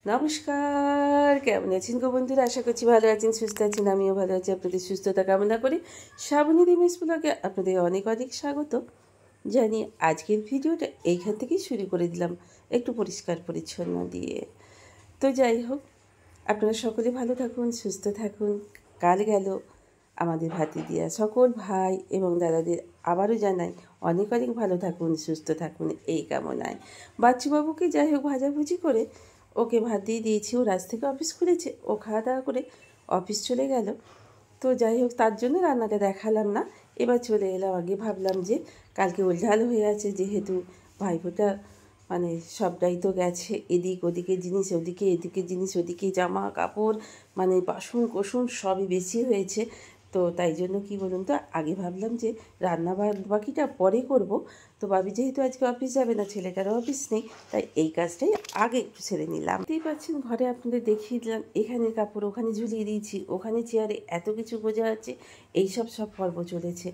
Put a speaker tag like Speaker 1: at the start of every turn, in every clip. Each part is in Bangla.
Speaker 1: নমস্কার, কেমন আছেন গো বন্ধুরা? আশা করছি ভালো আছেন, সুস্থ আছেন। আমিও ভালো আছি। আপনাদের সুস্থতা কামনা করি। শ্রাবণী রিমিস ব্লগে আপনাদের অনেক অনেক স্বাগত জানিয়ে আজকের ভিডিওটা এইখান থেকেই শুরু করে দিলাম, একটু পরিষ্কার পরিচ্ছন্ন দিয়ে। তো যাই হোক, আপনারা সকলে ভালো থাকুন, সুস্থ থাকুন। কাল গেল আমাদের ভাতিজিয়া সকল ভাই এবং দাদাদের আবারও জানাই অনেক অনেক ভালো থাকুন, সুস্থ থাকুন এই কামনায়। বাচ্চুবাবুকে যাই হোক ভাজাভুজি করে ওকে ভাত দিয়ে দিয়েছি। ও রাত থেকে অফিস খুলেছে, ও খাওয়া দাওয়া করে অফিস চলে গেল। তো যাই হোক, তার জন্য রান্নাটা দেখালাম না। এবার চলে এলাম। আগে ভাবলাম যে কালকে উলঝাল হয়ে আছে, যেহেতু ভাইফোঁটা মানে সবটাই তো গেছে, এদিক ওদিকে জিনিস, ওদিকে এদিকে জিনিস, ওদিকে জামা কাপড়, মানে বাসন কোসন সবই বেশি হয়েছে। তো তাই জন্য কি বলুন তো, আগে ভাবলাম যে রান্না বাকিটা পরে করব। তো ভাবি যেহেতু আজকে অফিস যাবে না, ছেলেটারও অফিস নেই, তাই এই কাজটাই আগে একটু ছেড়ে নিলাম। দেখতেই পাচ্ছেন, ঘরে আপনাদের দেখিয়ে দিলাম, এখানে কাপড় ওখানে ঝুলিয়ে দিয়েছি, ওখানে চেয়ারে এত কিছু গোজা আছে। এইসব পর্ব চলেছে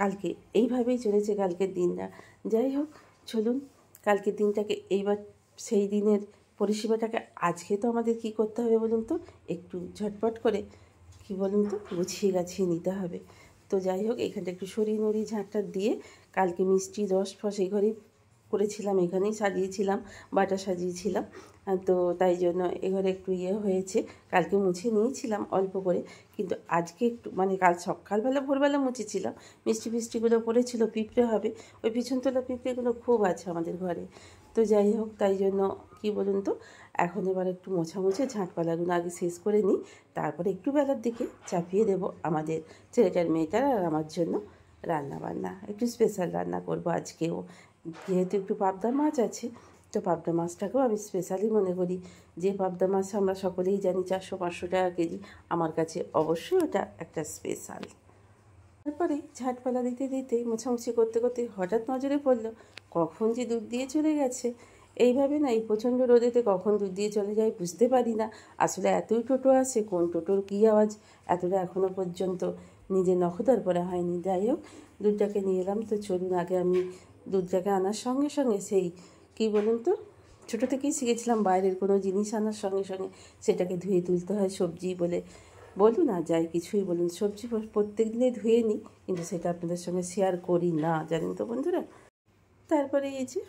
Speaker 1: কালকে, এইভাবেই চলেছে কালকের দিনটা। যাই হোক, চলুন কালকের দিনটাকে এইবার সেই দিনের পরিষেবাটাকে আজকে তো আমাদের কি করতে হবে বলুন তো, একটু ঝটপট করে কি বলুন তো গুছিয়ে গাছিয়ে নিতে হবে। তো যাই হোক, এখানটা একটু সরিয়ে নড়িয়ে ঝাঁটটা দিয়ে কালকে মিষ্টি রস ফস এই ঘরেই করেছিলাম, এখানেই সাজিয়েছিলাম, বাটা সাজিয়েছিলাম। তো তাই জন্য এঘরে একটু হয়েছে। কালকে মুছে নিয়েছিলাম অল্প করে, কিন্তু আজকে একটু মানে কাল সকালবেলা ভোরবেলা মুছেছিলাম। মিষ্টি ফিষ্টিগুলো পড়েছিল, পিঁপড়ে হবে, ওই পিছনতলা পিঁপড়েগুলো খুব আছে আমাদের ঘরে। তো যাই হোক, তাই জন্য কি বলুন তো, এখন এবার একটু মোছামুছে ঝাঁটপালাগুলো আগে শেষ করে নিই, তারপরে একটু বেলার দিকে চাপিয়ে দেব আমাদের ছেলেটার মেয়েটার আর আমার জন্য রান্না বান্না। একটু স্পেশাল রান্না করব আজকেও, যেহেতু একটু পাবদা মাছ আছে। তো পাবদা মাছটাকেও আমি স্পেশালি মনে করি। যে পাবদা মাছ আমরা সকলেই জানি 400-500 টাকা কেজি, আমার কাছে অবশ্যই ওটা একটা স্পেশাল। তারপরে ঝাঁটপালা দিতে দিতে মোছামুছি করতে করতে হঠাৎ নজরে পড়লো কখন যে দুধ দিয়ে চলে গেছে। এইভাবে না, এই প্রচণ্ড রোদেতে কখন দুধ দিয়ে চলে যায় বুঝতে পারি না। আসলে এতই টোটো আসে, কোন টোটোর কী আওয়াজ, এতটা এখনও পর্যন্ত নিজে নখদর করা হয়নি। যাই হোক, দুধটাকে নিয়ে এলাম। তো চলুন আগে আমি দুধটাকে আনার সঙ্গে সঙ্গে সেই কী বলুন তো, ছোটো থেকেই শিখেছিলাম বাইরের কোনো জিনিস আনার সঙ্গে সঙ্গে সেটাকে ধুয়ে তুলতে হয়। সবজি বলে বলুন না, যাই কিছুই বলুন, সবজি প্রত্যেক দিনে ধুয়ে নিই, কিন্তু সেটা আপনাদের সঙ্গে শেয়ার করি না, জানেন তো বন্ধুরা। তারপরে এই যে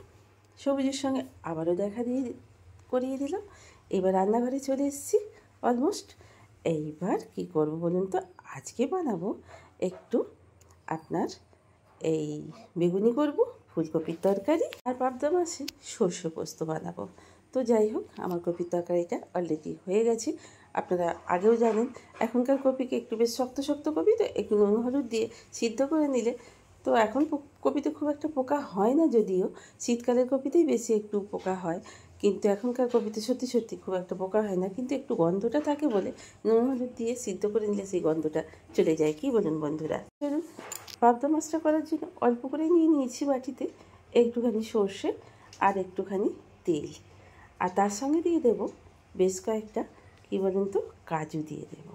Speaker 1: সবুজের সঙ্গে আবারও দেখা দিয়ে করিয়ে দিলাম। এবার রান্নাঘরে চলে এসেছি অলমোস্ট। এইবার কি করব বলুন তো, আজকে বানাবো একটু আপনার এই বেগুনি করব, ফুলকপির তরকারি, আর পাবদা মাছে সর্ষে পোস্ত বানাবো। তো যাই হোক, আমার কপির তরকারিটা অলরেডি হয়ে গেছে। আপনারা আগেও জানেন, এখনকার কপিকে একটু বেশ শক্ত শক্ত কপি, তো একটু নুন হলুদ দিয়ে সিদ্ধ করে নিলে তো এখন কপিতে খুব একটা পোকা হয় না, যদিও শীতকালের কপিতেই বেশি একটু পোকা হয়, কিন্তু এখনকার কপিতে সত্যি সত্যি খুব একটা পোকা হয় না। কিন্তু একটু গন্ধটা থাকে বলে নুন হলুদ দিয়ে সিদ্ধ করে নিলে সেই গন্ধটা চলে যায়। কি বলুন বন্ধুরা? চলুন, পাবদা মাছটা করার জন্য অল্প করে নিয়ে নিয়েছি বাটিতে একটুখানি সর্ষে আর একটুখানি তেল, আর তার সঙ্গে দিয়ে দেব বেশ কয়েকটা কী বলুন তো কাজু দিয়ে দেব।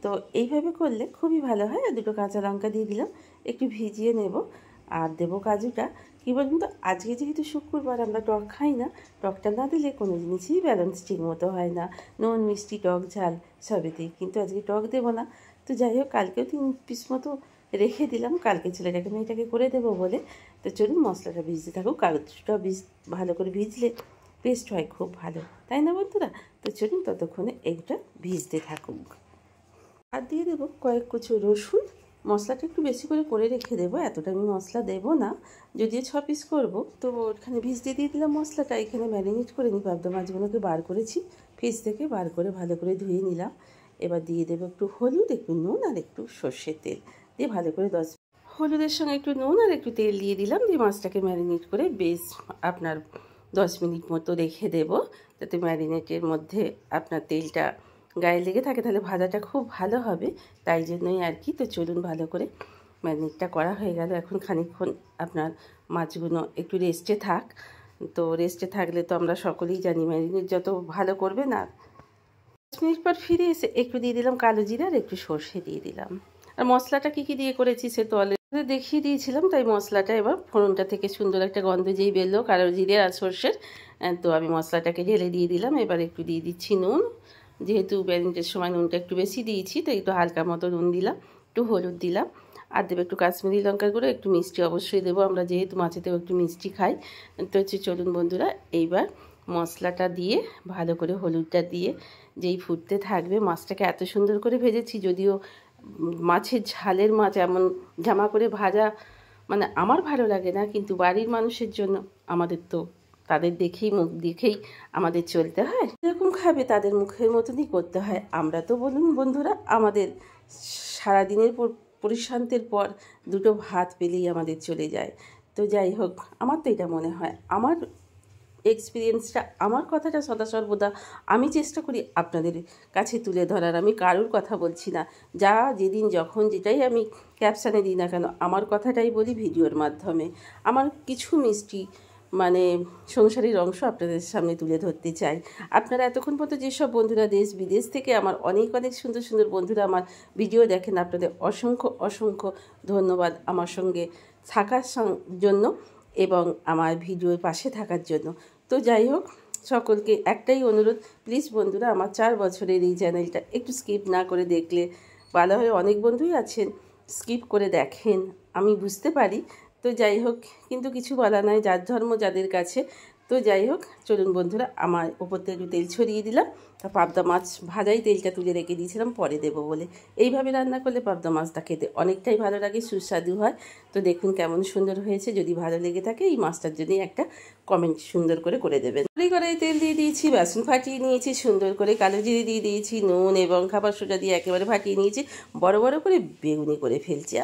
Speaker 1: তো এইভাবে করলে খুবই ভালো হয়। আর দুটো কাঁচা লঙ্কা দিয়ে দিলাম, একটু ভিজিয়ে নেব। আর দেবো কাজুটা। কী বলুন তো, আজকে যেহেতু শুক্রবার, আমরা টক খাই না, টকটা না দিলে কোনো জিনিসই ব্যালেন্স ঠিক মতো হয় না, নুন মিষ্টি টক ঝাল সবেতেই, কিন্তু আজকে টক দেবো না। তো যাই হোক, কালকেও 3 পিস মতো রেখে দিলাম, কালকে ছেলেটাকে মেয়েটাকে করে দেবো বলে। তো চলুন মশলাটা ভিজতে থাকুক, কাজুটা ভালো করে ভিজলে পেস্ট হয় খুব ভালো, তাই না বন্ধুরা? তো চলুন ততক্ষণে এইটা ভিজতে থাকুক। আর দিয়ে দেবো কয়েক কুচো রসুন। মশলাটা একটু বেশি করে রেখে দেবো, এতটা আমি মশলা দেবো না, যদিও 6 পিস করবো। তো ওখানে ভিজতে দিয়ে দিলাম মশলাটা। এখানে ম্যারিনেট করে নিই, পাবদা মাছগুলোকে বার করেছি ফ্রিজ থেকে, বার করে ভালো করে ধুয়ে নিলাম। এবার দিয়ে দেবো একটু হলুদ, একটু নুন আর একটু সর্ষের তেল দিয়ে ভালো করে হলুদের সঙ্গে একটু নুন আর একটু তেল দিয়ে দিলাম, দিয়ে মাছটাকে ম্যারিনেট করে বেশ আপনার 10 মিনিট মতো রেখে দেবো, যাতে ম্যারিনেটের মধ্যে আপনার তেলটা গায়ে লেগে থাকে, তাহলে ভাজাটা খুব ভালো হবে, তাই জন্যই আর কি। তো চলুন, ভালো করে ম্যারিনেটটা করা হয়ে গেল। এখন খানিকক্ষণ আপনার মাছগুলো একটু রেস্টে থাক। তো রেস্টে থাকলে তো আমরা সকলেই জানি ম্যারিনেট যত ভালো করবে না। 5 মিনিট পর ফিরে এসে একটু দিয়ে দিলাম কালো জিরা আর একটু সর্ষে দিয়ে দিলাম। আর মশলাটা কী কী দিয়ে করেছি সে তো দেখিয়ে দিয়েছিলাম, তাই মশলাটা এবার ফোড়নটা থেকে সুন্দর একটা গন্ধ যেই বেরলো কালো জিরে আর সর্ষের, তো আমি মশলাটাকে ঢেলে দিয়ে দিলাম। এবার একটু দিয়ে দিচ্ছি নুন, যেহেতু ম্যারিনেটের সময় নুনটা একটু বেশি দিয়েছি, তো একটু হালকা মতো নুন দিলাম, একটু হলুদ দিলাম, আর দেবো একটু কাশ্মীরি লঙ্কার গুঁড়ো, একটু মিষ্টি অবশ্যই দেবো, আমরা যেহেতু মাছেতেও একটু মিষ্টি খাই। তো চলুন বন্ধুরা, এইবার মশলাটা দিয়ে ভালো করে হলুদটা দিয়ে যেই ফুটতে থাকবে, মাছটাকে এত সুন্দর করে ভেজেছি, যদিও মাছের ঝালের মাছ এমন জামা করে ভাজা মানে আমার ভালো লাগে না, কিন্তু বাড়ির মানুষের জন্য আমাদের তো তাদের দেখেই মুখ দেখেই আমাদের চলতে হয়, যেরকম খাবে তাদের মুখের মতনই করতে হয়। আমরা তো বলুন বন্ধুরা, আমাদের সারাদিনের পরিশ্রান্তের পর দুটো ভাত পেলেই আমাদের চলে যায়। তো যাই হোক, আমার তো এটা মনে হয়, আমার এক্সপিরিয়েন্সটা, আমার কথাটা সদা সর্বদা আমি চেষ্টা করি আপনাদের কাছে তুলে ধরার। আমি কারোর কথা বলছি না, যা যেদিন যখন যেটাই আমি ক্যাপশানে দিই না কেন, আমার কথাটাই বলি ভিডিওর মাধ্যমে। আমার কিছু মিষ্টি মানে সংসারের অংশ আপনাদের সামনে তুলে ধরতে চাই। আপনারা এতক্ষণ পর্যন্ত যেসব বন্ধুরা দেশ বিদেশ থেকে আমার অনেক অনেক সুন্দর সুন্দর বন্ধুরা আমার ভিডিও দেখেন, আপনাদের অসংখ্য অসংখ্য ধন্যবাদ আমার সঙ্গে থাকার জন্য এবং আমার ভিডিওর পাশে থাকার জন্য। তো যাই হোক, সকলকে একটাই অনুরোধ, প্লিজ বন্ধুরা আমার 4 বছরের এই চ্যানেলটা একটু স্কিপ না করে দেখলে ভালো হয়। অনেক বন্ধুই আছেন স্কিপ করে দেখেন, আমি বুঝতে পারি। তো যাই হোক, কিন্তু কিছু বলা নাই, যার ধর্ম যাদের কাছে। তো যাই হোক, চলুন বন্ধুরা, আমার ওপর থেকে একটু তেল ছড়িয়ে দিলাম। তা পাবদা মাছ ভাজাই তেলটা তুলে রেখে দিয়েছিলাম পরে দেবো বলে। এইভাবে রান্না করলে পাবদা মাছটা খেতে অনেকটাই ভালো লাগে, সুস্বাদু হয়। তো দেখুন কেমন সুন্দর হয়েছে। যদি ভালো লেগে থাকে এই মাছটার জন্যই একটা কমেন্ট সুন্দর করে দেবেন। কড়াই তেল দিয়ে দিয়েছি, বেসন ফাটিয়ে নিয়েছি সুন্দর করে, কালো জিরে দিয়ে দিয়েছি, নুন এবং খাবার সোডা দিয়ে একেবারে ফাটিয়ে নিয়েছি, বড় বড় করে বেগুনি করে ফেলছি।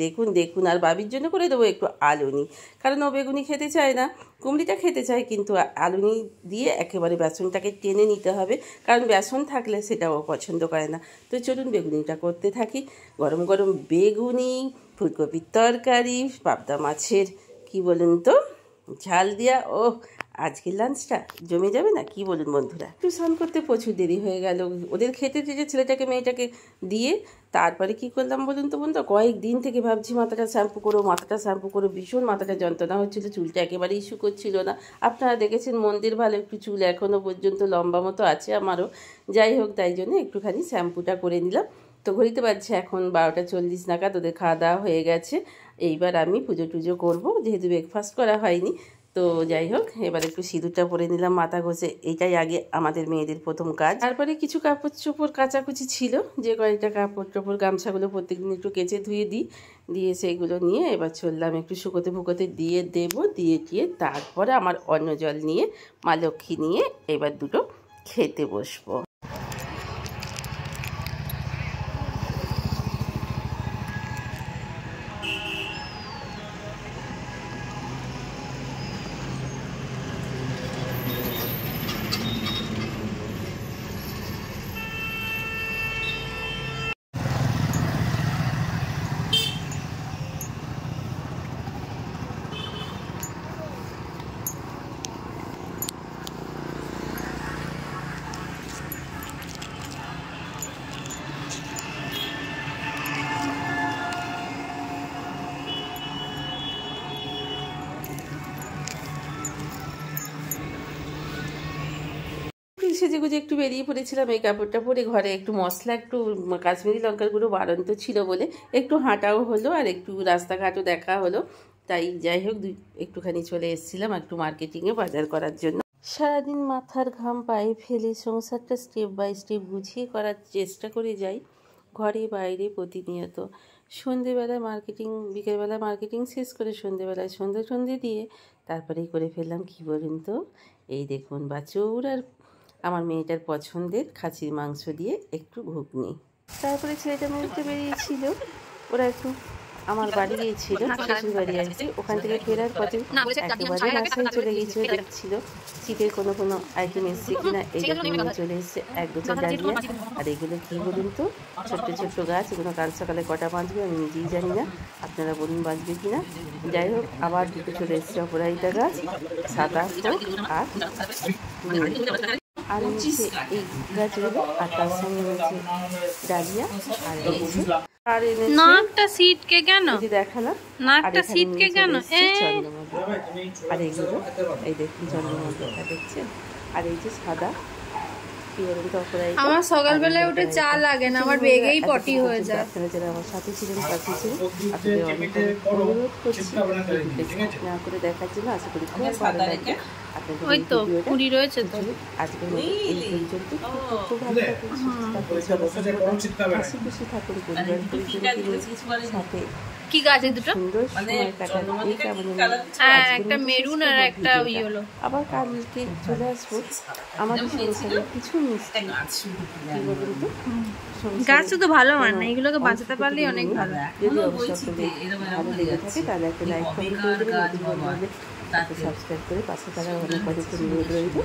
Speaker 1: দেখুন দেখুন, আর বাবির জন্য করে দেবো একটু আলুনি, কারণ ও বেগুনি খেতে চায় না, কুমড়িটা খেতে চায়, কিন্তু আলুনি দিয়ে একেবারে বেসনটাকে টেনে নিতে হবে, কারণ বেসন থাকলে সেটাও পছন্দ করে না। তো চলুন বেগুনিটা করতে থাকি। গরম গরম বেগুনি, ফুলকপির তরকারি, পাবদা মাছের কি বলুন তো ঝাল দিয়া, ও আজকের লাঞ্চটা জমে যাবে না, কি বলুন বন্ধুরা। একটু স্নান করতে প্রচুর দেরি হয়ে গেল, ওদের খেতে দিয়েছে ছেলেটাকে মেয়েটাকে দিয়ে। তারপরে কি করলাম বলুন তো বন্ধু, কয়েকদিন থেকে ভাবছি মাথাটা শ্যাম্পু করো, ভীষণ মাথাটা যন্ত্রণা হচ্ছিল, চুলটা একেবারেই শুকোচ্ছিল না। আপনারা দেখেছেন মন্দির ভালো, একটু চুল এখনও পর্যন্ত লম্বা মতো আছে আমারও। যাই হোক, তাই জন্য একটুখানি শ্যাম্পুটা করে নিলাম। তো ঘড়িতে বাজছে এখন 12টা 40 নাগাদ, ওদের খাওয়া দাওয়া হয়ে গেছে। এইবার আমি পুজো টুজো করবো, যেহেতু ব্রেকফাস্ট করা হয়নি। তো যাই হোক, এবার একটু সিঁদুরটা পরে নিলাম মাথা ঘষে, এটাই আগে আমাদের মেয়েদের প্রথম কাজ। তারপরে কিছু কাপড় চোপড় কাচাকুচি ছিল, যে কয়েকটা কাপড় চোপড় গামছাগুলো প্রত্যেকদিন একটু কেচে ধুয়ে দিয়ে সেইগুলো নিয়ে এবার চললাম একটু ফুকোতে দিয়ে দেবো, দিয়ে তারপরে আমার অন্ন জল নিয়ে মা লক্ষ্মী নিয়ে এবার দুটো খেতে বসবো। সেজেগুজে একটু বেরিয়ে পড়েছিলাম, এই কাপড়টা পরে ঘরে একটু মশলা, একটু কাশ্মীরি লঙ্কার গুঁড়ো বাড়ন্ত ছিল বলে একটু হাঁটাও হলো আর একটু রাস্তাঘাটও দেখা হলো। তাই যাই হোক, একটুখানি চলে এসেছিলাম একটু মার্কেটিংয়ে বাজার করার জন্য। সারাদিন মাথার ঘাম পায়ে ফেলে সংসারটা স্টেপ বাই স্টেপ গুছিয়ে করার চেষ্টা করে যাই, ঘরে বাইরে প্রতিনিয়ত। সন্ধেবেলায় মার্কেটিং, বিকেলবেলা মার্কেটিং শেষ করে সন্ধেবেলায় সন্ধে দিয়ে তারপরেই করে ফেললাম কি বলুন তো, এই দেখুন বাছুর আর আমার মেয়েটার পছন্দের খাসির মাংস দিয়ে একটু ঘুগনি। তারপরে ছেলেটা মেয়েটা বেরিয়েছিল, ওরা একটু আমার বাড়ি গিয়েছিল, শ্বশুর বাড়ি আর কি। ওখান থেকে ফেরার পথে একেবারে রাস্তায় চলে গিয়েছিল, দেখছিল শীতের কোনো আইটেম এসছে কিনা। এই নিয়ে চলে এসছে এক দুটো ডালিয়া। আর এগুলো কী বলুন তো, ছোট্ট ছোট্ট গাছ, এগুলো কাল সকালে কটা বাঁচবে আমি নিজেই জানি না, আপনারা বলুন বাঁচবে কিনা। যাই হোক, আবার দুটো চলে এসছে অপরাজিতা গাছ, সাদা আর আর রয়েছে এই গাছগুলো, আর তার সঙ্গে রয়েছে ডালিয়া, আর রয়েছে আর এনেছে
Speaker 2: নাকটা সিটকে কেন
Speaker 1: দেখালাম,
Speaker 2: নাকটা সিটকে কেন
Speaker 1: চন্দ্রমল্লিকা। আর এইগুলো এই দেখুন চন্দ্রমল্লিকা দেখছেন। আর এই যে সাদা কি বলুন তো অপরাই,
Speaker 2: আমার সকালবেলায় উঠে চা লাগে না, আমার বেগেই পটি হয়ে যায়।
Speaker 1: আপনারা যারা আমার সাথে ছিলেন পাশে ছিলেন আপনাদের অনেক অনুরোধ করছি না করে দেখার জন্য। আশা করি খুব ভালো লাগবে আপনাদের
Speaker 2: ওই তো
Speaker 1: ভিডিওটা।
Speaker 2: পুরি রয়েছে তো।
Speaker 1: আজকের মতো এই পর্যন্ত। খুব ভালো থাকুন, সুস্থ থাকুন, হাসি খুশি থাকুন, পরিবার পরিজনের সাথে
Speaker 2: কি গাছ এই দুটো?
Speaker 1: সুন্দর সময় কাটান এই কামনা নিয়ে
Speaker 2: হ্যাঁ, একটা মেরুন আর একটা ইয়ে হলো।
Speaker 1: আবার কালকে চলে আসবো আমাদের সংসারে কিছু মিষ্টি কি বলুন তো।
Speaker 2: গাছ শুধু ভালো হয় না, এগুলোকে বাঁচাতে পারলেই অনেক ভালো।
Speaker 1: যদি অবশ্যই আপনাদের ভালো লেগে থাকে তাহলে একটা লাইক কমেন্ট করে দেবেন, নতুন বন্ধু হলে সাবস্ক্রাইব করে পাশে থাকার অনেক অনেক অনুরোধ রইল।